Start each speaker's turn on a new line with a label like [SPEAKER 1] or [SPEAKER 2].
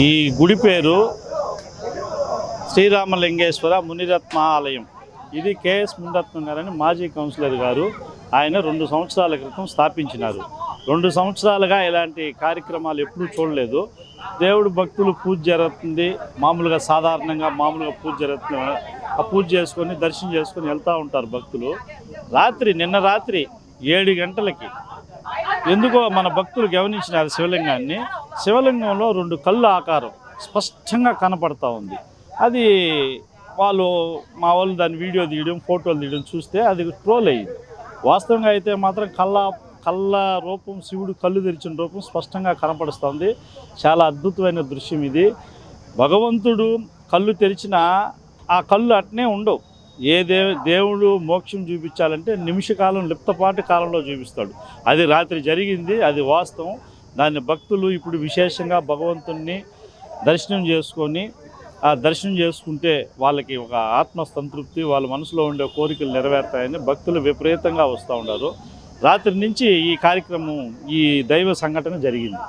[SPEAKER 1] ఈ గుడి పేరు శ్రీరామలింగేశ్వర మునిరత్న ఆలయం. ఇది కేఎస్ మునిరత్నం గారని మాజీ కౌన్సిలర్ గారు. ఆయన 2 సంవత్సరాల క్రితం స్థాపించినారు. 2 సంవత్సరాలుగా ఇలాంటి కార్యక్రమాలు ఎప్పుడూ చూడలేదు. దేవుడు భక్తులు పూజ జరుగుతుంది, మామూలుగా సాధారణంగా పూజ జరుగుతుంది. ఆ పూజ చేసుకొని దర్శనం చేసుకొని వెళ్తూ ఉంటారు భక్తులు. నిన్న రాత్రి 7 గంటలకి ఎందుకో మన భక్తులు గమనించినారు శివలింగంలో 2 కళ్ళు ఆకారం స్పష్టంగా కనపడతా ఉంది. అది మా వాళ్ళు దాని వీడియో తీయడం, ఫోటోలు తీయడం చూస్తే అది ట్రోల్ అయ్యింది. వాస్తవంగా అయితే మాత్రం కళ్ళ రూపం, శివుడు కళ్ళు తెరిచిన రూపం స్పష్టంగా కనపడుస్తుంది. చాలా అద్భుతమైన దృశ్యం ఇది. భగవంతుడు కళ్ళు తెరిచిన ఆ కళ్ళు అట్నే ఉండవు. దేవుడు మోక్షం చూపించాలంటే నిమిషకాలం, లిప్తపాటి కాలంలో చూపిస్తాడు. అది రాత్రి జరిగింది, అది వాస్తవం. దాన్ని భక్తులు ఇప్పుడు విశేషంగా భగవంతుణ్ణి దర్శనం చేసుకుంటే వాళ్ళకి ఒక ఆత్మసంతృప్తి, వాళ్ళ మనసులో ఉండే కోరికలు నెరవేరుతాయని భక్తులు విపరీతంగా వస్తూ ఉన్నారు. రాత్రి నుంచి ఈ కార్యక్రమం, ఈ దైవ సంఘటన జరిగింది.